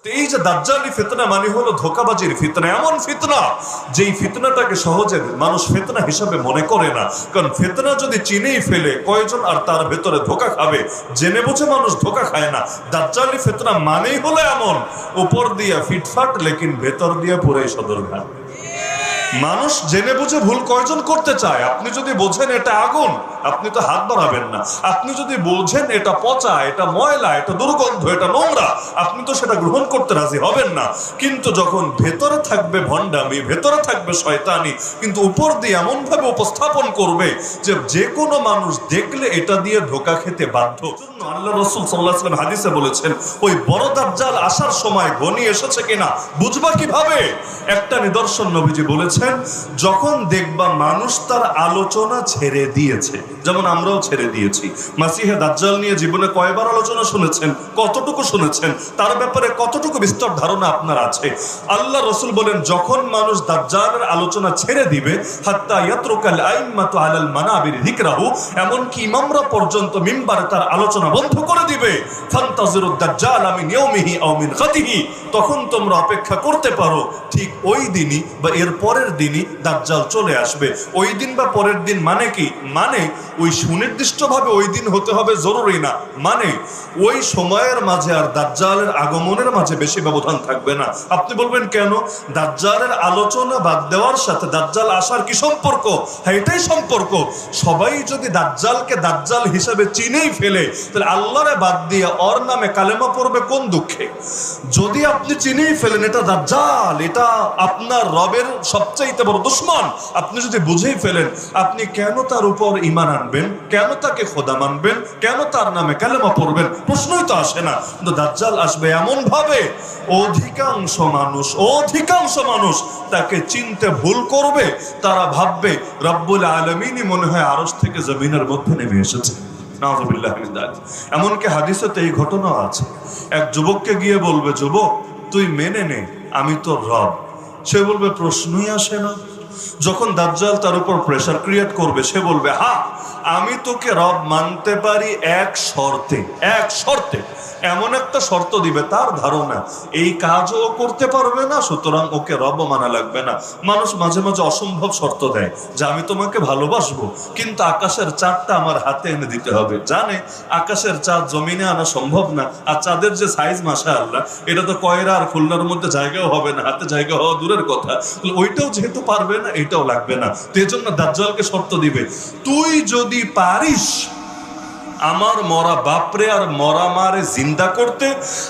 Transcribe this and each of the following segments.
এই যে দাজ্জালি ফিতনা মানে হলো ধোঁকাবাজির ফিতনা, এমন ফিতনা যেই ফিতনাটাকে সহজে মানুষ ফিতনা হিসাবে মনে করে না। কারণ ফিতনা যদি চিনেই ফেলে কয়জন আর তার ভেতরে ধোঁকা খাবে? জেনে বুঝে মানুষ ধোঁকা খায় না। দাজ্জালি ফিতনা মানেই হলো এমন, উপর দিয়া ফিটফাট লেকিন ভেতর দিয়া পুরাই সদরঘাট। মানুষ জেনে বুঝে ভুল কয়জন করতে চায়? আপনি যদি বোঝেন এটা আগুন, আপনি তো হাত বাড়াবেন না। আপনি যদি বোঝেন এটা পচা, এটা ময়লা, এটা দুর্গন্ধ, এটা নোংরা, আপনি তো সেটা গ্রহণ করতে রাজি হবেন না। কিন্তু যখন ভেতরে থাকবে ভণ্ডামি, ভেতরে থাকবে শয়তানি, কিন্তু উপর দিয়ে এমন ভাবে উপস্থাপন করবে যে যে কোনো মানুষ দেখলে এটা দিয়ে ধোঁকা খেতে বাধ্য। আল্লাহ রাসূল সাল্লাল্লাহু আলাইহি ওয়াসাল্লাম হাদিসে বলেছেন, ওই বড় দাজ্জাল আসার সময় ঘনিয়ে এসেছে কিনা বুঝবা কিভাবে? একটা নিদর্শন নবীজি বলেছেন, যখন দেখবা মানুষ তার আলোচনা ছেড়ে দিয়েছে, যেমন আমরাও ছেড়ে দিয়েছি। মাসিহে দাজ্জাল নিয়ে জীবনে কয়বার আলোচনা শুনেছেন, কতটুকু শুনেছেন, তার ব্যাপারে কতটুকু বিস্তর ধারণা আপনার আছে? আল্লাহ রাসূল বলেন, যখন মানুষ দাজ্জালের আলোচনা ছেড়ে দিবে, হাত্তা ইয়াতরুকাল আইম্মাতু আলাল মানাবির যিকরাহু, এমনকি ইমামরা পর্যন্ত মিম্বারে তার আলোচনা বন্ধ করে দিবে, ফান্তাজিরুদ দাজ্জাল মিন ইয়াউমিহি আও মিন গাদিহি, তখন তোমরা অপেক্ষা করতে পারো ঠিক ওই দিনই বা এর পরের দিনই দাজ্জাল চলে আসবে। ওই দিন বা পরের দিন মানে কি? মানে ওই সুনির্দিষ্টভাবে ওই দিন হতে হবে জরুরি না, মানে ওই সময়ের মাঝে আর দাজ্জালের আগমনের মাঝে বেশি ব্যবধান থাকবে না। আপনি বলবেন কেন? দাজ্জালের আলোচনা বাদ দেওয়ার সাথে দাজ্জাল আসার কি সম্পর্ক? হ্যাঁ, এটাই সম্পর্ক। সবাই যদি দাজ্জালকে দাজ্জাল হিসেবে চিনেই ফেলে, তাহলে আল্লাহরে বাদ দিয়ে ওর নামে কালেমা পড়বে কোন দুঃখে? যদি আপনি চিনেই ফেলেন এটা দাজ্জাল, এটা আপনার রবের সবচাইতে বড় দুশমন, আপনি যদি বুঝেই ফেলেন, আপনি কেন তার উপর ঈমান আনবেন? কেন তাকে খোদা মানবেন? কেন তার নামে কালেমা পড়বেন? প্রশ্নই তো আসে না। কিন্তু দাজ্জাল আসবে এমন ভাবে অধিকাংশ মানুষ তাকে চিনতে ভুল করবে। তারা ভাববে রব্বুল আলামিনই মনে হয় আরশ থেকে জমিনের মধ্যে নেমে এসেছে। নাউযুবিল্লাহি মিন যালিক। এমনকি হাদিসেতে এই ঘটনা আছে, এক যুবককে গিয়ে বলবে, যুবক তুই মেনে নে আমি তোর রব। সে বলবে প্রশ্নই আসে না। যখন দাজ্জাল তার উপর প্রেসার ক্রিয়েট করবে, সে বলবে, হ্যাঁ আমি তোকে রব মানতে পারি এক শর্তে, এক শর্তে। এমন একটা শর্ত দিবে, তার ধারণা এই কাজও করতে পারবে না, সুতরাং ওকে রব মানা লাগবে না। মানুষ মাঝে মাঝে অসম্ভব শর্ত দেয় যে আমি তোমাকে ভালোবাসবো, কিন্তু আকাশের চাঁদটা আমার হাতে এনে দিতে হবে। জানে আকাশের চাঁদ জমিনে আনা সম্ভব না, আর চাঁদের যে সাইজ মাশাআল্লাহ, এটা তো কয়রা আর খুলনার মধ্যে জায়গাও হবে না, হাতে জায়গা হওয়া দূরের কথা। ওইটাও যেহেতু পারবে না, এটাও লাগবে না। তো এই জন্য দাজ্জালকে শর্ত দিবে, তুই যদি পারিস আমার মরা বাপরে আর মরা মারে জিন্দা করতে,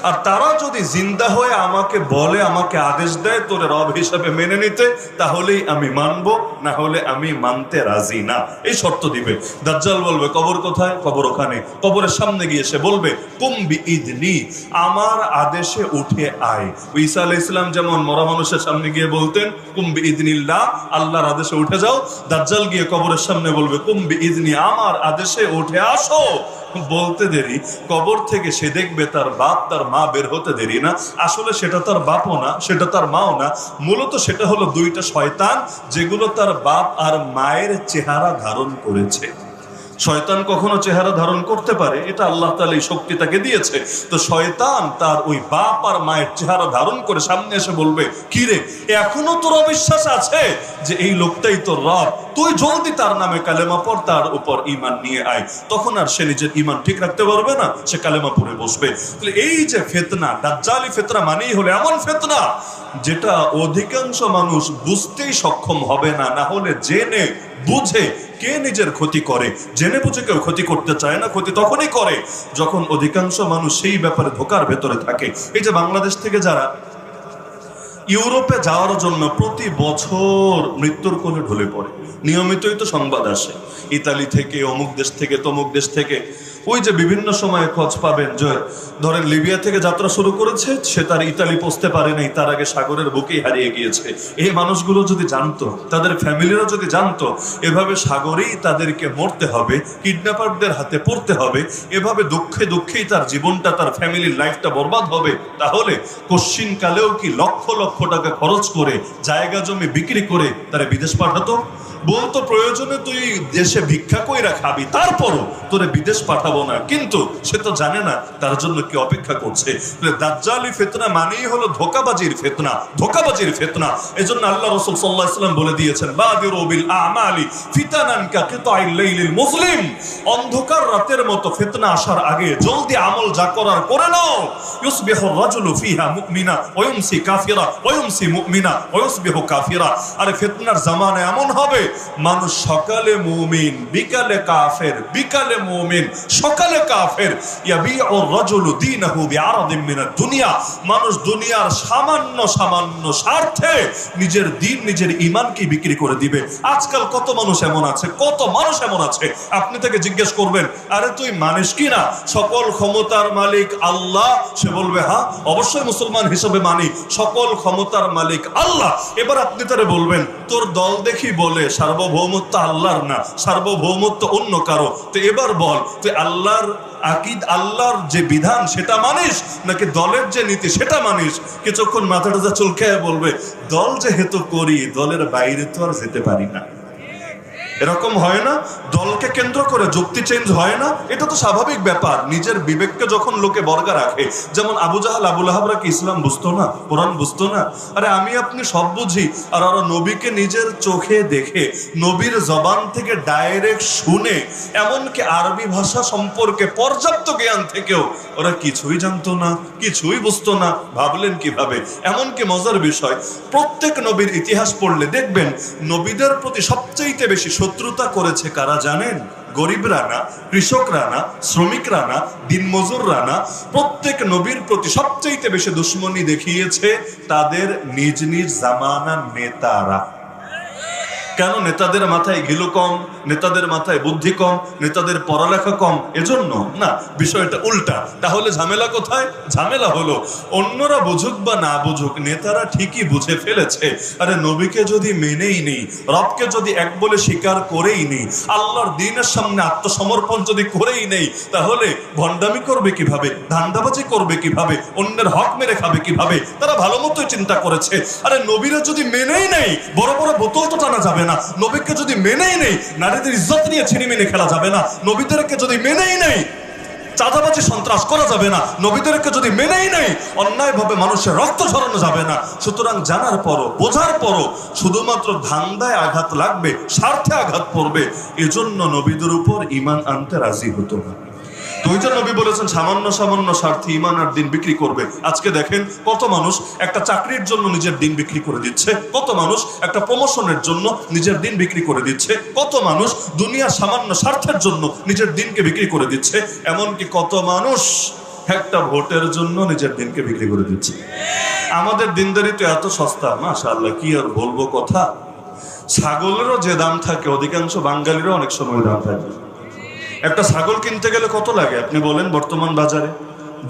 আর তারা যদি জিন্দা হয়ে আমাকে বলে, আমাকে আদেশ দেয় তোরে রব হিসাবে মেনে নিতে, তাহলেই আমি মানব, না হলে আমি মানতে রাজি না। এই শর্ত দিবে। দাজ্জাল বলবে কবর কোথায়? কবর ওখানে। কবরের সামনে গিয়ে সে বলবে কুম বিইদনি, আমার আদেশে উঠে আয়। ঈসা আলাইহিস সালাম যেমন মরা মানুষের সামনে গিয়ে বলতেন কুম বিইদনিল্লাহ, আল্লাহর আদেশে উঠে যাও, দাজ্জাল গিয়ে কবরের সামনে বলবে কুম বিইদনি, আমার আদেশে উঠে আসো। বলতে দেরি, কবর থেকে সে দেখবে তার বাপ তার মা বের হতে দেরি না। আসলে সেটা তার বাপও না, সেটা তার মাও না, মূলত সেটা হলো দুইটা শয়তান, যেগুলো তার বাপ আর মায়ের চেহারা ধারণ করেছে। শয়তান কখনো চেহারা ধারণ করতে পারে, এটা আল্লাহ তাআলা এই শক্তি তাকে দিয়েছে। তো শয়তান তার ওই বাপ আর মায়ের চেহারা ধারণ করে সামনে এসে বলবে, কি রে এখনো তোর অবিশ্বাস আছে যে এই লোকটাই তোর রব? তুই জলদি তার নামে কালেমা পড়, তার উপর ঈমান নিয়ে আয়। তখন আর সে নিজের ঈমান ঠিক রাখতে পারবে না, সে কালেমা পড়ে বসবে। তাহলে এই যে ফিতনা, দাজ্জালি ফিতনা মানেই হলো এমন ফিতনা যেটা অধিকাংশ মানুষ বুঝতেই সক্ষম হবে না, না হলে জেনে বুঝে কে নিজের ক্ষতি করে? জেনে বুঝে কেউ ক্ষতি করতে চায় না, ক্ষতি তখনই করে যখন অধিকাংশ মানুষ সেই ব্যাপারে ধোঁকার ভেতরে থাকে। এই যে বাংলাদেশ থেকে যারা ইউরোপে যাওয়ার জন্য প্রতি বছর মৃত্যুর কোলে ঢলে পড়ে, নিয়মিতই তো সংবাদ আসে ইতালি থেকে, অমুক দেশ থেকে, তমুক দেশ থেকে। ওই যে বিভিন্ন সময়ে খোঁজ পাবেন যে ধরেন লিবিয়া থেকে যাত্রা শুরু করেছে, সে তার ইতালি পৌঁছতে পারে নাই, তার আগে সাগরের বুকেই হারিয়ে গিয়েছে। এই মানুষগুলো যদি জানতো, তাদের ফ্যামিলিরা যদি জানতো এভাবে সাগরেই তাদেরকে মরতে হবে, কিডন্যাপারদের হাতে পড়তে হবে, এভাবে দুঃখে দুঃখেই তার জীবনটা, তার ফ্যামিলির লাইফটা বরবাদ হবে, তাহলে কশ্চিনকালেও কি লক্ষ লক্ষ টাকা খরচ করে জায়গা জমি বিক্রি করে তারা বিদেশ পাঠাতো? বলতো প্রয়োজনে তুই দেশে ভিক্ষা কইরা খাবি, তারপরও তোরে বিদেশ পাঠাবো না। কিন্তু সে তো জানে না তার জন্য কি অপেক্ষা করছে। দাজ্জালি ফিতনা মানেই হলো ধোঁকাবাজির ফিতনা, ধোঁকাবাজির ফিতনা। এজন্য আল্লাহ রাসূল সাল্লাল্লাহু আলাইহি ওয়াসাল্লাম বলে দিয়েছেন, বাদিরু বিল আমালি ফিতানান কা কিতাইল লাইলিল মুসলিম। অন্ধকার রাতের মতো ফিতনা আসার আগে জলদি আমল যা করার করে নাও। ইউসবিহু রাজুলু ফিহা মুমিনা ওয়া ইউমসি কাফিরা ওয়া ইউমসি মুমিনা ওয়া ইউসবিহু কাফিরা। আরে ফিতনার জামানা এমন হবে, মানুষ সকালে মুমিন বিকালে কাফের, বিকালে মুমিন সকালে কাফের। ইয়াবিউ রাজুলু দীনহু বিআরাদিন মিনাদ দুনিয়া। মানুষ দুনিয়ার সামান্য সামান্য স্বার্থে নিজের দিন নিজের ঈমানকে বিক্রি করে দিবে। আজকাল কত মানুষ এমন আছে, কত মানুষ এমন আছে, আপনি তাকে জিজ্ঞেস করবেন, আরে তুই মানিস কি না সকল ক্ষমতার মালিক আল্লাহ? সে বলবে হ্যাঁ অবশ্যই মুসলমান হিসেবে মানি, সকল ক্ষমতার মালিক আল্লাহ। এবার আপনি তারে বলবেন, তোর দল দেখি বলে সার্বভৌমত্ব আল্লাহর না, সার্বভৌমত্ব অন্য কারো। তো এবার বল, তুই আল্লাহর আকিদ, আল্লাহর যে বিধান সেটা মানিস নাকি দলের যে নীতি সেটা মানিস? কিছুক্ষণ মাথাটা যা চুলকায় বলবে, দল যেহেতু করি দলের বাইরে তো আর যেতে পারি না। এরকম হয় না? দলকে কেন্দ্র করে যুক্তি চেঞ্জ হয় না? এটা তো স্বাভাবিক ব্যাপার। নিজের বিবেককে যখন লোকে বর্গা রাখে, যেমন আবু জাহাল আবু লাহাবরা কি ইসলাম বুঝতো না, কোরআন বুঝতো না? আরে আমি আপনি সব বুঝি, আর ওরা নবীকে নিজের চোখে দেখে, নবীর জবান থেকে ডাইরেক্ট শুনে, এমনকি আরবি ভাষা সম্পর্কে পর্যাপ্ত জ্ঞান থেকেও ওরা কিছুই জানতো না, কিছুই বুঝতো না। ভাবলেন কিভাবে? এমনকি মজার বিষয়, প্রত্যেক নবীর ইতিহাস পড়লে দেখবেন নবীদের প্রতি সবচাইতে বেশি শত্রুতা করেছে কারা জানেন? গরিবরা না, কৃষকরা না, শ্রমিকরা না, দিনমজুররা না। প্রত্যেক নবীর প্রতি সবচাইতে বেশি দুশ্মনী দেখিয়েছে তাদের নিজ নিজ জামানার নেতারা। কেন? নেতাদের মাথায় ঘিলু কম, নেতাদের মাথায় বুদ্ধি কম, নেতাদের পড়ালেখা কম, এজন্য না, বিষয়টা উল্টা। তাহলে ঝামেলা কোথায়? ঝামেলা হলো অন্যরা বুঝুক বা না বুঝুক, নেতারা ঠিকই বুঝে ফেলেছে। আরে নবীকে যদি মেনেই নেই, রবকে যদি এক বলে স্বীকার করেই নেই, আল্লাহর দ্বীনের সামনে আত্মসমর্পণ যদি করেই নেই, তাহলে ভণ্ডামি করবে কিভাবে, ধান্দাবাজি করবে কিভাবে, অন্যের হক মেরে খাবে কিভাবে? তারা ভালো মতোই চিন্তা করেছে। আরে নবীরা যদি মেনেই নেই, বড় বড় বোতল তো টানা যাবে না। নবীকে যদি মেনেই নেই, নারীদের ইজ্জত নিয়ে ছিনিমিনি খেলা যাবে না। নবীদেরকে যদি মেনেই নেই, চাঁদাবাজি সন্ত্রাস করা যাবে না। নবীদেরকে যদি মেনেই নেই, অন্যায়ভাবে মানুষের রক্ত ঝরানো যাবে না। সুতরাং জানার পরও, বোঝার পরও শুধুমাত্র ধান্দায় আঘাত লাগবে, স্বার্থে আঘাত পড়বে, এজন্য নবীদের উপর ঈমান আনতে রাজি হতো না। দুইজন নবী বলেছেন সামান্য সামান্য স্বার্থে ঈমান আর দিন বিক্রি করবে। আজকে দেখেন কত মানুষ একটা চাকরির জন্য নিজের দিন বিক্রি করে দিচ্ছে, কত মানুষ একটা প্রমোশনের জন্য নিজের দিন বিক্রি করে দিচ্ছে, কত মানুষ দুনিয়ার সামান্য স্বার্থের জন্য নিজের দিনকে বিক্রি করে দিচ্ছে, এমনকি কত মানুষ একটা ভোটের জন্য নিজের দিনকে বিক্রি করে দিচ্ছে। আমাদের দিনদারি তো এত সস্তা, মাশাআল্লাহ, কি আর বলবো কথা। ছাগলেরও যে দাম থাকে, অধিকাংশ বাঙালিরও অনেক সময় দাম থাকে। একটা ছাগল কিনতে গেলে কত লাগে আপনি বলেন? বর্তমান বাজারে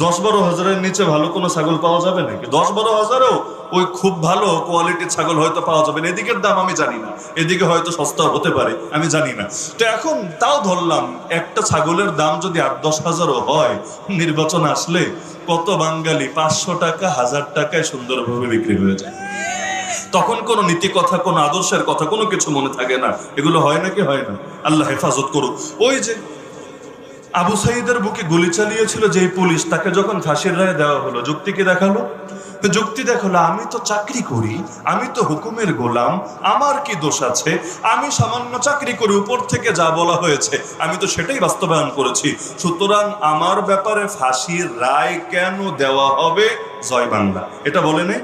10-12 হাজারের নিচে ভালো কোনো ছাগল পাওয়া যাবে নাকি? 10-12 হাজারেও ওই খুব ভালো কোয়ালিটির ছাগল হয়তো পাওয়া যাবে না। এদিকের দাম আমি জানি না, এদিকে হয়তো সস্তা হতে পারে, আমি জানি না। তো এখন তাও ধরলাম একটা ছাগলের দাম যদি 8-10 হাজারও হয়, নির্বাচন আসলে কত বাঙালি 500 টাকা 1000 টাকায় সুন্দরভাবে বিক্রি হয়ে যায়। তখন কোনো নীতি কথা, কোনো আদর্শের কথা, কোনো কিছু মনে থাকে না। এগুলো হয় নাকি? হয় না? আল্লাহ হেফাজত করুক। ওই যে আবু সাঈদের বুকে গুলি চালিয়েছিল যেই পুলিশ, তাকে যখন ফাঁসির রায় দেওয়া হলো, যুক্তি কি দেখালো? যুক্তি দেখালো, আমি তো চাকরি করি, আমি তো হুকুমের গোলাম, আমার কি দোষ আছে? আমি সামান্য চাকরি করি, উপর থেকে যা বলা হয়েছে আমি তো সেটাই বাস্তবায়ন করেছি। সুতরাং আমার ব্যাপারে ফাঁসির রায় কেন দেওয়া হবে? জয় বাংলা, এটা বলে নেই,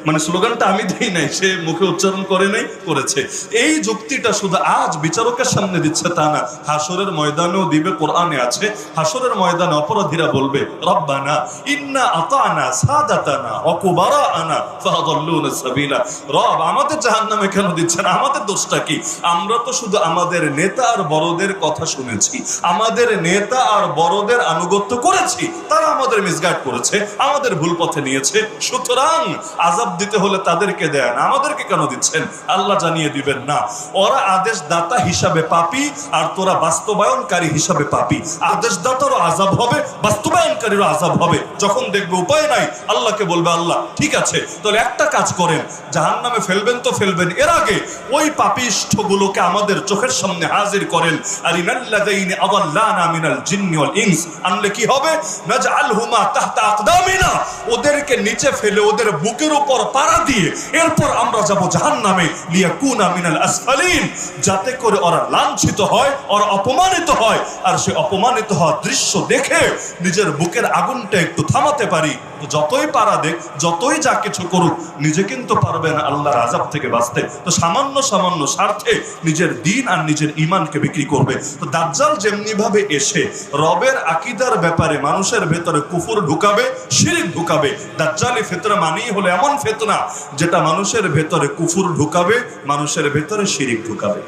মানে স্লোগানটা আমি দিই নাই, সে মুখে উচ্চারণ করে নাই, করেছে। এই যুক্তিটা শুধু আজ বিচারকের সামনে দিচ্ছে তা না, হাসরের ময়দানেও দিবে। কোরআনে আছে, হাসরের ময়দানে অপরাধীরা বলবে, রব্বানা ইন্না আতানা সাদাতানা ওয়া কুবারানা ফাদাল্লুনা সাবিলা। রব, আমাদের জাহান্নামে কেন দিচ্ছেন? আমাদের দোষটা কি? আমরা তো শুধু আমাদের নেতা আর বড়দের কথা শুনেছি, আমাদের নেতা আর বড়দের আনুগত্য করেছি, তারা আমাদের মিসগাইড করেছে, আমাদের ভুল পথে নিয়েছে। সুতরাং আযাব আযাব দিতে হলে তাদেরকে দেন, আমাদেরকে কেন দিচ্ছেন? আল্লাহ জানিয়ে দিবেন না, ওরা আদেশদাতা হিসাবে পাপী আর তোরা বাস্তবায়নকারী হিসাবে পাপী। আদেশদাতারও আযাব হবে, বাস্তবায়নকারীরও আযাব হবে। যখন দেখবে উপায় নাই, আল্লাহকে বলবে আল্লাহ ঠিক আছে, তাহলে একটা কাজ করেন, জাহান্নামে ফেলবেন তো ফেলবেন, এর আগে ওই পাপিষ্ঠগুলোকে আমাদের চোখের সামনে হাজির করেন। আরিনাল্লাযীনা আযাল্লানা মিনাল জিন্নি ওয়াল ইনস, আনলে কি হবে? নাজআলহুমা তাহতা আকদামিনা, ওদেরকে নিচে ফেলে ওদের বুকের উপর পাড়া দিয়ে এরপর আমরা যাব জাহান্নামে, লিয়াকুনা মিনাল আসফালিন, যাতে করে ওরা লাঞ্ছিত হয়, ওরা অপমানিত হয়, আর সে অপমানিত হওয়ার দৃশ্য দেখে নিজের বুকের আগুনটা একটু থামাতে পারি। যতই পারা দেখ, যতই যা কিছু করুক, নিজে কিন্তু পারবে না আল্লাহর আযাব থেকে বাঁচতে। তো সামান্য সামান্য স্বার্থে নিজের দিন আর নিজের ঈমানকে বিক্রি করবে। তো দাজ্জাল যেমনি ভাবে এসে রবের আকীদার ব্যাপারে মানুষের ভেতরে কুফর ঢুকাবে, শিরক ঢুকাবে। দাজ্জালি ফিতনা মানেই হলো এমন ফিতনা যেটা মানুষের ভেতরে কুফর ঢুকাবে, মানুষের ভেতরে শিরক ঢুকাবে।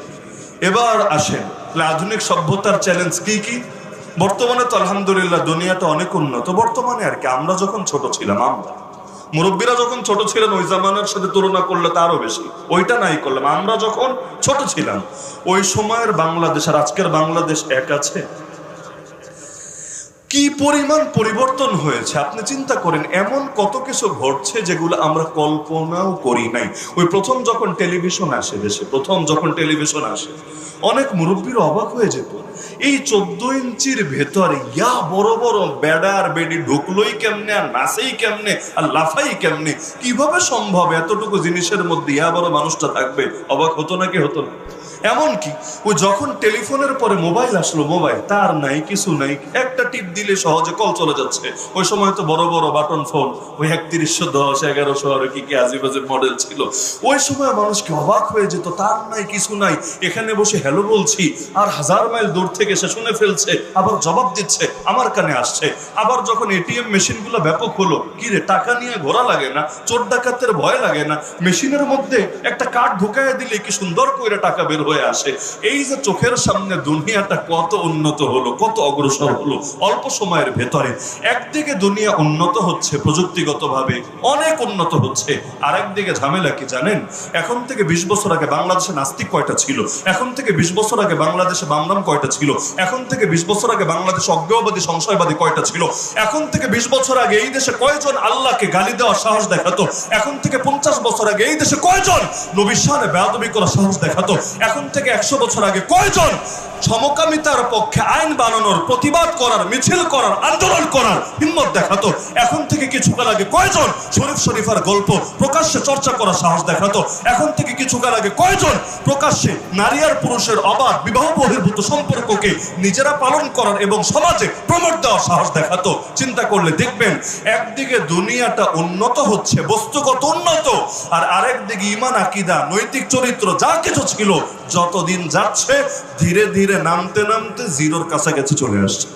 এবার আসেন আধুনিক সভ্যতার চ্যালেঞ্জ কি কি। বর্তমানে তো আলহামদুলিল্লাহ দুনিয়াটা অনেক উন্নত। বর্তমানে আর কি, আমরা যখন ছোট ছিলাম, আমরা মুরব্বীরা যখন ছোট ছিলেন ওই জামানার সাথে তুলনা করলে তারও বেশি, ওইটা নাই করলাম। আমরা যখন ছোট ছিলাম ওই সময়ের বাংলাদেশ আর আজকের বাংলাদেশ এক আছে? কি পরিমাণ পরিবর্তন হয়েছে আপনি চিন্তা করেন। এমন কত কিছু ঘটছে যেগুলো আমরা কল্পনাও করি নাই। ওই প্রথম যখন টেলিভিশন আসে দেশে, প্রথম যখন টেলিভিশন আসে, অনেক মুরব্বীর অবাক হয়ে যেত, এই 14 ইঞ্চির ভেতরে ইয়া বড় বড় বেড়া আর বেডি ঢুকলোই কেমনে, আর নাচেই কেমনে, আর লাফাই কেমনে, কিভাবে সম্ভব এতটুকু জিনিসের মধ্যে ইয়া বড় মানুষটা থাকবে? অবাক হতো নাকি হতো না? এমনকি ওই যখন টেলিফোনের পরে মোবাইল আসলো, মোবাইল তার নাই কিছু নাই, একটা টিপ দিলে সহজে কল চলে যাচ্ছে। ওই সময় তো বড় বড় বাটন ফোন, ওই 3110 1100 আর কি কি আজিবাজে মডেল ছিল। ওই সময় মানুষকে অবাক হয়ে যেত, তার নাই কিছু নাই, এখানে বসে হ্যালো বলছি আর 1000 মাইল দূর থেকে সে শুনে ফেলছে, আবার জবাব দিচ্ছে, আমার কানে আসছে। আবার যখন এটিএম মেশিনগুলো ব্যাপক হলো, কি রে টাকা নিয়ে ঘোরা লাগে না, চোর ডাকাতের ভয় লাগে না, মেশিনের মধ্যে একটা কার্ড ঢুকাইয়া দিলে কি সুন্দর করে টাকা বের হয়ে আসে। এই যে চোখের সামনে দুনিয়াটা কত উন্নত হলো, কত অগ্রসর হলো অল্প সময়ের ভেতরে। একদিকে দুনিয়া উন্নত হচ্ছে প্রযুক্তিগতভাবে, অনেক উন্নত হচ্ছে, আর একদিকে ঝামেলা কি জানেন? এখন থেকে 20 বছর আগে বাংলাদেশে নাস্তিক কয়টা ছিল? এখন থেকে 20 বছর আগে বাংলাদেশে বামরাম কয়টা ছিল? এখন থেকে 20 বছর আগে বাংলাদেশে অজ্ঞেয়বাদী সংশয়বাদী কয়টা ছিল? এখন থেকে 20 বছর আগে এই দেশে কয়জন আল্লাহকে গালি দেওয়ার সাহস দেখাতো? এখন থেকে 50 বছর আগে এই দেশে কয়জন নবীর শানে বেয়াদবি করার সাহস দেখাতো? এখন থেকে 100 বছর আগে কয়জন সমকামিতার পক্ষে আইন বানানোর, প্রতিবাদ করার, মিছিল করার, আন্দোলন করার হিম্মত দেখাতো? এখন থেকে কিছুকাল আগে কয়জন শরীফ শরীফার গল্প প্রকাশ্যে চর্চা করার সাহস দেখাতো? এখন থেকে কিছুকাল আগে কয়জন প্রকাশ্যে নারী আর পুরুষের অবাধ বিবাহ বহির্ভূত সম্পর্ককে নিজেরা পালন করার এবং সমাজে প্রমোট দেওয়ার সাহস দেখাতো? চিন্তা করলে দেখবেন একদিকে দুনিয়াটা উন্নত হচ্ছে, বস্তুগত উন্নত, আর আরেকদিকে ঈমান, আকীদা, নৈতিক চরিত্র যা কিছু ছিল যতদিন যাচ্ছে ধীরে ধীরে নামতে নামতে জিরোর কাছাকাছি চলে আসছে।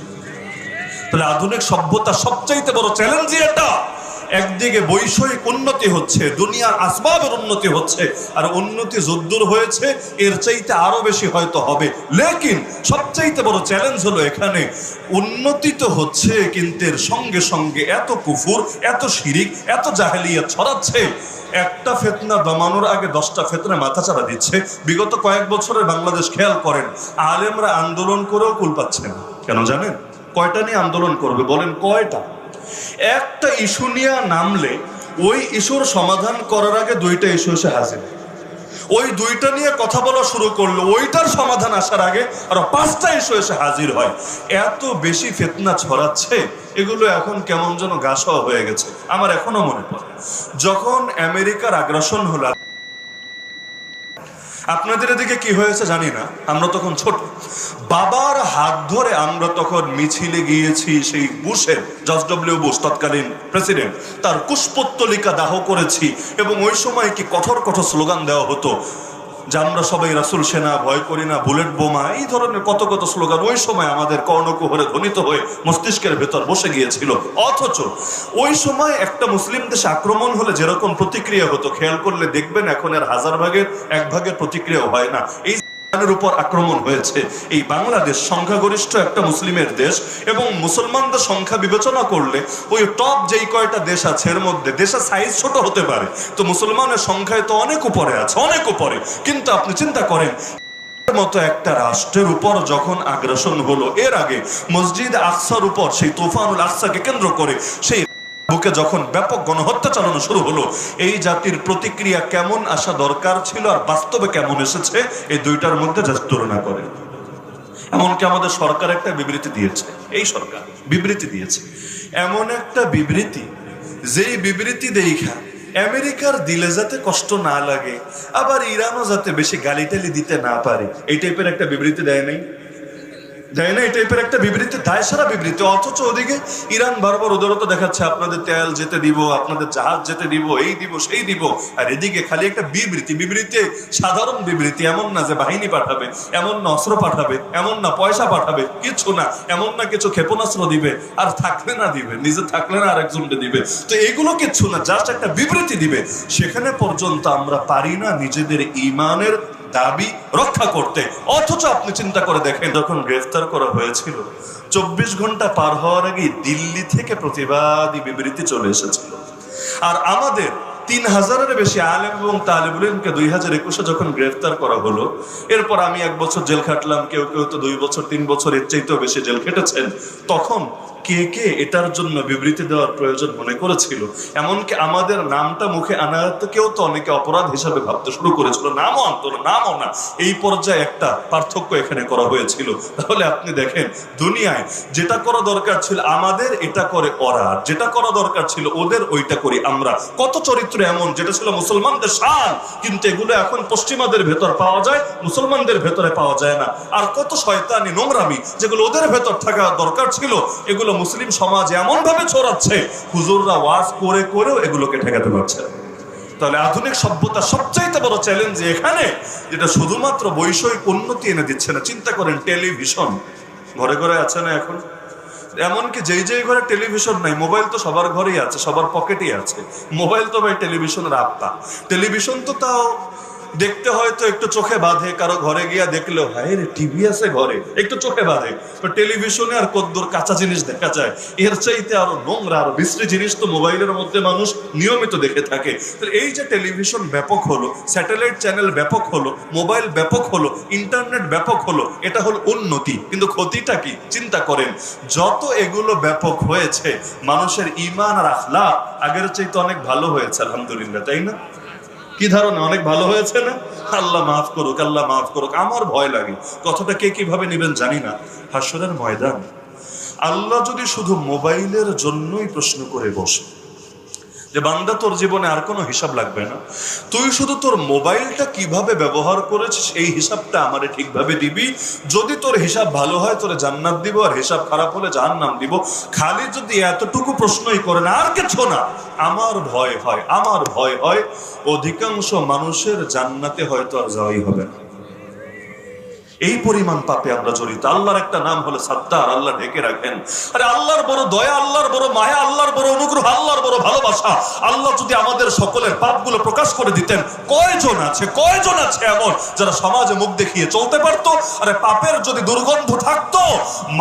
তাহলে আধুনিক সভ্যতার সবচাইতে বড় চ্যালেঞ্জই এটা। একদিকে বৈষয়িক উন্নতি হচ্ছে, দুনিয়ার আসবাবের উন্নতি হচ্ছে, আর উন্নতি যদ্দূর হয়েছে এর চাইতে আরো বেশি হয়তো হবে। লেকিন সবচাইতে বড় চ্যালেঞ্জ হলো এখানে উন্নতি তো হচ্ছে, কিন্তু এর সঙ্গে সঙ্গে এত কুফর, এত শিরিক, এত জাহেলিয়াত ছড়াচ্ছে। একটা ফিতনা দমানোর আগে 10টা ফিতনা মাথাচাড়া দিচ্ছে। বিগত কয়েক বছরে বাংলাদেশ খেয়াল করেন, আলেমরা আন্দোলন করেও কুল পাচ্ছে না। কেন জানেন? কয়টা নিয়ে আন্দোলন করবে বলেন? কয়টা? একটা ইস্যু নিয়ে নামলে ওই ইস্যুর সমাধান করার আগে 2টা ইস্যু এসে হাজির। ওই 2টা নিয়ে কথা বলা শুরু করলো, ওইটার সমাধান আসার আগে আরো 5টা ইস্যু এসে হাজির হয়। এত বেশি ফিতনা ছড়াচ্ছে, এগুলো এখন কেমন যেন গাছও হয়ে গেছে। আমার এখনো মনে পড়ে যখন আমেরিকার আগ্রাসন হলো, আপনাদের এদিকে কি হয়েছে জানি না, আমরা তখন ছোট, বাবার হাত ধরে আমরা তখন মিছিলে গিয়েছি সেই বুশের, জর্জ ডব্লিউ বুশ তৎকালীন প্রেসিডেন্ট, তার কুশপুত্তলিকা দাহ করেছি। এবং ওই সময় কি কঠোর কঠোর স্লোগান দেওয়া হতো যে আমরা সবাই রাসূল সেনা, ভয় করি না বুলেট বোমা, এই ধরনের কত কত স্লোগান ওই সময় আমাদের কর্ণকুহরে ধ্বনিত হয়ে মস্তিষ্কের ভেতর বসে গিয়েছিল। অথচ ওই সময় একটা মুসলিম দেশে আক্রমণ হলে যেরকম প্রতিক্রিয়া হতো, খেয়াল করলে দেখবেন এখন আর 1000 ভাগের 1 ভাগের প্রতিক্রিয়াও হয় না। এই উপর আক্রমণ হয়েছে। এই বাংলাদেশ সংখ্যাগরিষ্ঠ একটা মুসলিমের দেশ, এবং মুসলমানদের সংখ্যা বিবেচনা করলে ওই টপ যেই কয়টা দেশ আছে এর মধ্যে দেশের সাইজ ছোট হতে পারে, তো মুসলমানের সংখ্যায় তো অনেক উপরে আছে, অনেক উপরে। কিন্তু আপনি চিন্তা করেন মতো একটা রাষ্ট্রের উপর যখন আগ্রাসন হলো, এর আগে মসজিদ আকসার উপর সেই তুফানুল আকসাকে কেন্দ্র করে সেই বুকে যখন ব্যাপক গণহত্যা চালানো শুরু হলো, এই জাতির প্রতিক্রিয়া কেমন আসা দরকার ছিল আর বাস্তবে কেমন এসেছে, এই দুইটার মধ্যে যা তুলনা করে। এমনকি আমাদের সরকার একটা বিবৃতি দিয়েছে, এই সরকার বিবৃতি দিয়েছে, এমন একটা বিবৃতি যেই বিবৃতি দেখা আমেরিকার দিলে যাতে কষ্ট না লাগে, আবার ইরানও যাতে বেশি গালিটালি দিতে না পারে, এই টাইপের একটা বিবৃতি দেয় নাই, দেয় না? এই টাইপের একটা বিবৃতি, দায় সারা বিবৃতি। অথচ ওদিকে ইরান বারবার উদারতা দেখাচ্ছে, আপনাদের তেল যেতে দিব, আপনাদের জাহাজ যেতে দিব, এই দিব সেই দিব, আর এদিকে খালি একটা বিবৃতি। বিবৃতি সাধারণ বিবৃতি, এমন না যে বাহিনী পাঠাবে, এমন না অস্ত্র পাঠাবে, এমন না পয়সা পাঠাবে, কিছু না, এমন না কিছু ক্ষেপণাস্ত্র দিবে, আর থাকলে না দিবে, নিজে থাকলে না আরেকজনকে দিবে, তো এগুলো কিচ্ছু না, জাস্ট একটা বিবৃতি দিবে। সেখানে পর্যন্ত আমরা পারি না নিজেদের ঈমানের দাবি রক্ষা করতে। অথচ আপনি চিন্তা করে দেখেন, যখন গ্রেফতার করা হয়েছিল 24 ঘন্টা পার হওয়ার আগে দিল্লি থেকে প্রতিবাদী বিবৃতি চলে এসেছিল। আর আমাদের 3000-এর বেশি আলেম এবং তালেবুল ইলমকে 2021-এ যখন গ্রেফতার করা হলো, এরপর আমি 1 বছর জেল খাটলাম, কেউ কেউ তো 2 বছর 3 বছর, এর চাইতেও বেশি জেল খেটেছেন। তখন কে কে এটার জন্য বিবৃতি দেওয়ার প্রয়োজন মনে করেছিল? এমনকি আমাদের নামটা মুখে আনাতেও তো অনেকে অপরাধ হিসাবে ভাবতে শুরু করেছিল, নামও আনতো না, নামও না। এই পর্যায়ে একটা পার্থক্য এখানে করা হয়েছিল। তাহলে আপনি দেখেন, দুনিয়ায় যেটা করা দরকার ছিল আমাদের, এটা করে ওরা, যেটা করা দরকার ছিল ওদের, ওইটা করি আমরা। কত চরিত্র এমন যেটা ছিল মুসলমানদের শান, কিন্তু এগুলো এখন পশ্চিমাদের ভেতর পাওয়া যায়, মুসলমানদের ভেতরে পাওয়া যায় না। আর কত শয়তানি নোংরামি যেগুলো ওদের ভেতর থাকা দরকার ছিল, এগুলো মুসলিম সমাজ এমন ভাবে ছড়াচ্ছে, হুজুররা ওয়াজ করে করেও এগুলোকে ঠেকাতে পারছে। তাহলে আধুনিক সভ্যতার সবচাইতে বড় চ্যালেঞ্জ এখানে, যেটা শুধুমাত্র বৈষয়িক উন্নতি এনে দিচ্ছে না। চিন্তা করেন, টেলিভিশন ঘরে ঘরে আছে না এখন? এমনকি যেই যেই ঘরে টেলিভিশন নাই, মোবাইল তো সবার ঘরেই আছে, সবার পকেটেই আছে। মোবাইল তো ভাই টেলিভিশনের আপ্পা। টেলিভিশন তো তাও দেখতে হয়তো একটু চোখে বাঁধে, কারো ঘরে গিয়া দেখলো হায় রে টিভি আছে ঘরে, একটু চোখে বাঁধে। তো টেলিভিশনে আর কদ্দুর কাঁচা জিনিস দেখা যায়, এর চাইতে আরো নোংরা আরো বিশ্রী জিনিস তো মোবাইলের মধ্যে মানুষ নিয়মিত দেখে থাকে। এই যে টেলিভিশন ব্যাপক হলো, স্যাটেলাইট চ্যানেল ব্যাপক হলো, মোবাইল ব্যাপক হলো, ইন্টারনেট ব্যাপক হলো, এটা হলো উন্নতি। কিন্তু ক্ষতিটা কি চিন্তা করেন, যত এগুলো ব্যাপক হয়েছে, মানুষের ঈমান আর আখলাক আগের চাইতে অনেক ভালো হয়েছে আলহামদুলিল্লাহ, তাই না? কি ধারণা, অনেক ভালো হয়েছে না? আল্লাহ মাফ করুক, আল্লাহ মাফ করুক। আমার ভয় লাগে, কথাটা কে কিভাবে নেবেন জানি না। হাসরের ময়দান আল্লাহ যদি শুধু মোবাইলের জন্যই প্রশ্ন করে বসে যে বান্দা তোর জীবনে আর কোনো হিসাব লাগবে না, তুই শুধু তোর মোবাইলটা কিভাবে ব্যবহার করেছিস এই হিসাবটা আমারে ঠিকভাবে দিবি, যদি তোর হিসাব ভালো হয় তোরে জান্নাত দিব, আর হিসাব খারাপ হলে জাহান্নাম দিব, খালি যদি এতটুকু প্রশ্নই করে না আর কিছু না, আমার ভয় হয়, আমার ভয় হয় অধিকাংশ মানুষের জান্নাতে হয়তো আর যাওয়াই হবে না। এই পরিমাণ পাপে আমরা জড়িত। আল্লাহর একটা নাম হলো সাত্তার, আল্লাহ ঢেকে রাখেন। আরে আল্লাহর বড় দয়া, আল্লাহর বড় মায়া, আল্লাহর বড় অনুগ্রহ, আল্লাহর বড় ভালোবাসা। আল্লাহ যদি আমাদের সকলের পাপগুলো প্রকাশ করে দিতেন, কয়জন আছে এমন যারা সমাজে মুখ দেখিয়ে চলতে পারতো? আরে পাপের যদি দুর্গন্ধ থাকতো,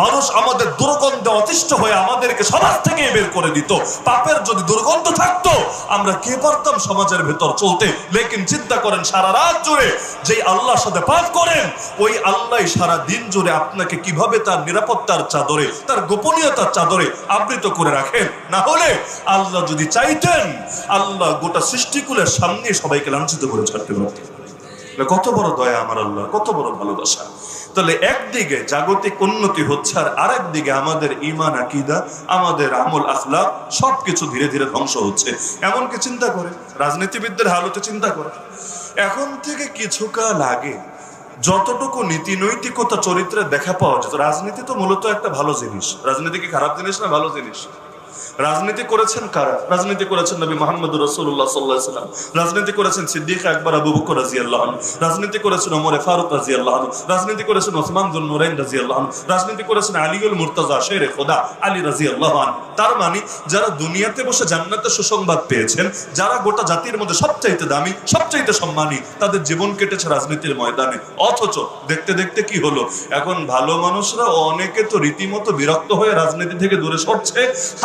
মানুষ আমাদের দুর্গন্ধে অতিষ্ঠ হয়ে আমাদেরকে সমাজ থেকে বের করে দিত। পাপের যদি দুর্গন্ধ থাকতো, আমরা কে পারতাম সমাজের ভেতর চলতে? লেকিন চিন্তা করেন, সারা রাত জুড়ে যেই আল্লাহর সাথে পাপ করেন, ওই আল্লাহ সারা দিন জুড়ে আপনাকে কিভাবে তার নিরাপত্তার চাদরে, তার গোপনীয়তার চাদরে আবৃত করে রাখেন। না হলে আল্লাহ যদি চাইতেন, আল্লাহ গোটা সৃষ্টিকুলের সামনে সবাইকে লাঞ্ছিত করে ছাড়তে পারতেন। কত বড় দয়া আমার আল্লাহ, কত বড় ভালোবাসা। তাহলে একদিকে জাগতিক উন্নতি হচ্ছে, আর আরেক দিকে আমাদের ঈমান আকীদা, আমাদের আমল আখলাক সবকিছু ধীরে ধীরে ধ্বংস হচ্ছে। এমনকি চিন্তা করে রাজনীতিবিদদের হালতে চিন্তা করে, এখন থেকে কিছুকাল আগে যতটুকু নীতি নৈতিকতা চরিত্রে দেখা পাওয়া যেত, রাজনীতি তো মূলত একটা ভালো জিনিস। রাজনীতি কি খারাপ জিনিস না ভালো জিনিস? রাজনীতি করেছেন কারা? রাজনীতি করেছেন নবী মুহাম্মদ রাসূলুল্লাহ সাল্লাল্লাহু আলাইহি ওয়াসাল্লাম, রাজনীতি করেছেন সিদ্দিক আকবর আবু বকর রাদিয়াল্লাহু আনহু, রাজনীতি করেছেন ওমর ফারুক রাদিয়াল্লাহু আনহু, রাজনীতি করেছেন ওসমান যুন নুরাইন রাদিয়াল্লাহু আনহু, রাজনীতি করেছেন আলীউল মুর্তজা শেরে খোদা আলী রাদিয়াল্লাহু আনহু। তার মানে যারা দুনিয়াতে বসে জান্নাতের সুসংবাদ পেয়েছেন, যারা গোটা জাতির মধ্যে সবচাইতে দামি, সবচাইতে সম্মানী, তাদের জীবন কেটেছে রাজনীতির ময়দানে। অথচ দেখতে দেখতে কি হলো, এখন ভালো মানুষরা অনেকে তো রীতিমতো বিরক্ত হয়ে রাজনীতি থেকে দূরে সরছে,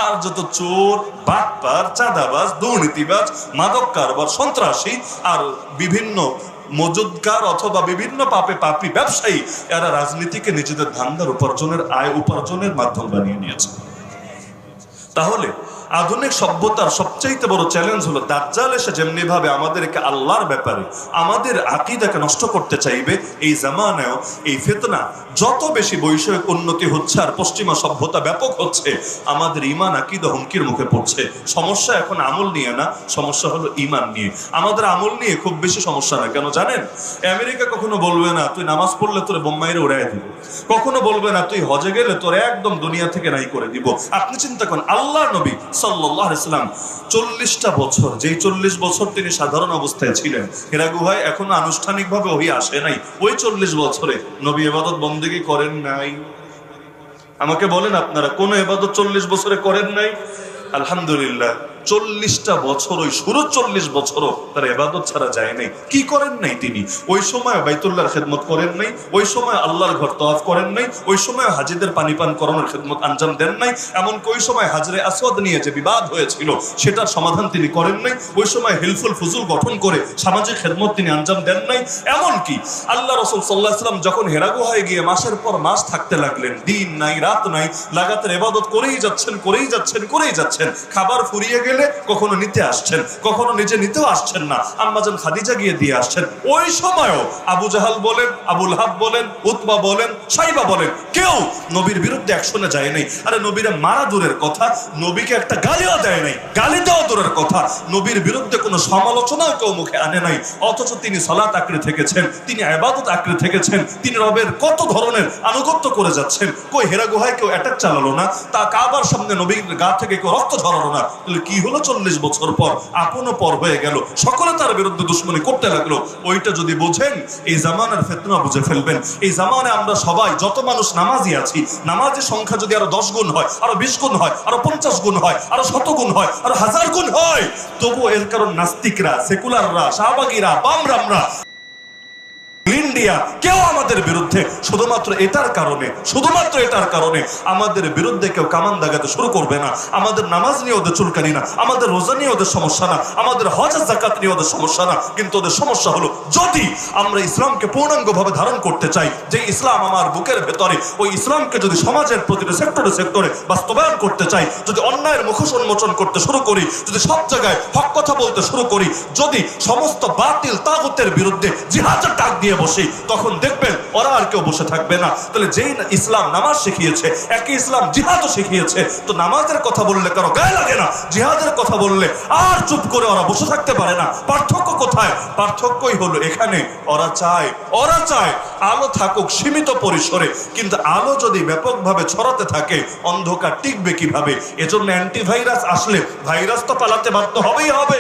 আর যত চোর, বাটপার, চাঁদাবাজ, দুর্নীতিবাজ, মাদক কারবার, সন্ত্রাসী আর বিভিন্ন মজুদগার অথবা বিভিন্ন পাপে পাপী ব্যবসায়ী, এরা রাজনীতিকে নিজেদের ধান্দার উপার্জনের, আয় উপার্জনের মাধ্যম বানিয়ে নিয়েছে। তাহলে আধুনিক সভ্যতার সবচেয়ে বড় চ্যালেঞ্জ হলো দাজ্জাল এসে যেমনি ভাবে আমাদেরকে আল্লাহর ব্যাপারে আমাদের আকীদাকে নষ্ট করতে চাইবে, এই জামানায়ও এই ফিতনা যত বেশি বৈষয়িক উন্নতি হচ্ছে আর পশ্চিমা সভ্যতা ব্যাপক হচ্ছে, আমাদের ঈমান আকীদা হুমকির মুখে পড়ছে। সমস্যা এখন আমল নিয়ে না, সমস্যা হলো ঈমান নিয়ে। আমাদের আমল নিয়ে খুব বেশি সমস্যা না, কেন জানেন? আমেরিকা কখনো বলবে না তুই নামাজ পড়লে তোর বোম্বাইরে উড়াই দিব, কখনো বলবে না তুই হজে গেলে তোর একদম দুনিয়া থেকে নাই করে দিব। আপনি চিন্তা করেন, আল্লাহ নবী সাল্লাল্লাহু আলাইহি ওয়াসাল্লাম 40টা বছর, যেই 40 বছর তিনি সাধারণ অবস্থায় ছিলেন, হিরা গুহায় এখনো আনুষ্ঠানিকভাবে ওহী আসে নাই, ওই 40 বছরে নবী ইবাদত বন্দেগী করেন নাই? আমাকে বলেন আপনারা কোন ইবাদত 40 বছরে করেন নাই? আলহামদুলিল্লাহ 40টা বছর, ওই শুরু 40 বছরও তার ইবাদত ছাড়া যায় নাই। কি করেন নাই তিনি? ওই সময় বাইতুল্লাহর খেদমত করেন নাই, ওই সময় আল্লাহর ঘর তওয়াফ করেন নাই, ওই সময় হাজীদের পানি পান করানোর খেদমত আঞ্জাম দেন নাই, এমনকি ওই সময় হাজরে আসওয়াদ নিয়ে যে বিবাদ হয়েছিল সেটার সমাধান তিনি করেন নাই, ওই সময় হিলফুল ফুজুল গঠন করে সামাজিক খেদমত তিনি আঞ্জাম দেন নাই। এমনকি আল্লাহ রাসূল সাল্লাল্লাহু আলাইহি ওয়াসাল্লাম যখন হিরা গুহায় গিয়ে মাসের পর মাস থাকতে লাগলেন, দিন নাই রাত নাই, লাগাতার ইবাদত করেই যাচ্ছেন, করেই যাচ্ছেন, করেই যাচ্ছেন। খাবার ফুরিয়ে গেলে কখনো নিতে আসছেন, কখনো নিজে নিতেও আসছেন না, আম্মাজান খাদিজা গিয়ে দিয়ে আসছেন। ওই সময়ও আবু জাহাল বলেন, আবু লাহাব বলেন, উতবা বলেন, সাইবা বলেন, কেউ নবীর বিরুদ্ধে অ্যাকশনে যায় নাই। আরে নবীরা মারা দূরের কথা, নবীকে একটা গালিও দেয় নাই, গালি দেওয়া দূরের কথা, নবীর বিরুদ্ধে কোনো সমালোচনাও কেউ মুখে আনে নাই। অথচ তিনি সালাত আঁকড়ে থেকেছেন, তিনি ইবাদত আঁকড়ে থেকেছেন, তিনি রবের কত ধরনের আনুগত্য করে যাচ্ছেন। কই হিরা গুহায় কেউ অ্যাটাক চালালো না, তা কাবার সামনে নবীর গা থেকে কেউ রক্ত ঝরালো না। তাহলে কি হলো? 40 বছর পর আপনও পর হয়ে গেল, সকলে তার বিরুদ্ধে দুশ্মনী করতে লাগলো। ওইটা যদি বোঝেন, এই জামানার ফিতনা বুঝে ফেলবেন। এই জামানায় আমরা সবাই যত মানুষ নামাজি আছি, নামাজের সংখ্যা যদি আরো 10 গুণ হয়, আরো 20 গুণ হয়, আরো 50 গুণ হয়, আরো 100 গুণ হয়, আরো 1000 গুণ হয়, তবু এর কারণ নাস্তিকরা, সেকুলাররা, শাহবাগীরা, বামরামরা, ইন্ডিয়া, কেউ আমাদের বিরুদ্ধে শুধুমাত্র এটার কারণে আমাদের বিরুদ্ধে কেউ কামান দাগাতে শুরু করবে না। আমাদের নামাজ নিয়ে ওদের চুলকানি না, আমাদের রোজা নিয়ে ওদের সমস্যা না, আমাদের হজ জাকাত নিয়ে ওদের সমস্যা না, কিন্তু ওদের সমস্যা হলো যদি আমরা ইসলামকে পূর্ণাঙ্গভাবে ধারণ করতে চাই, যে ইসলাম আমার বুকের ভেতরে, ওই ইসলামকে যদি সমাজের প্রতিটা সেক্টরে বাস্তবায়ন করতে চাই, যদি অন্যায়ের মুখোশ উন্মোচন করতে শুরু করি, যদি সব জায়গায় হক কথা বলতে শুরু করি, যদি সমস্ত বাতিল তাগুতের বিরুদ্ধে জিহাদের ডাক দিয়ে বসি, তখন দেখবেন ওরা আর কেউ বসে থাকবে না। তাহলে যেই ইসলাম নামাজ শিখিয়েছে, একই ইসলাম জিহাদও শিখিয়েছে, তো নামাজের কথা বললে কারো গায়ে লাগে না, জিহাদের কথা বললে আর চুপ করে ওরা বসে থাকতে পারে না। পার্থক্য কোথায়? পার্থক্যই হলো এখানে, ওরা চায় আলো থাকুক সীমিত পরিসরে, কিন্তু আলো যদি ব্যাপকভাবে ছড়াতে থাকে, অন্ধকার টিকবে কিভাবে? এজন্য অ্যান্টিভাইরাস আসলে ভাইরাস তো পালাতে বাধ্য হবেই হবে।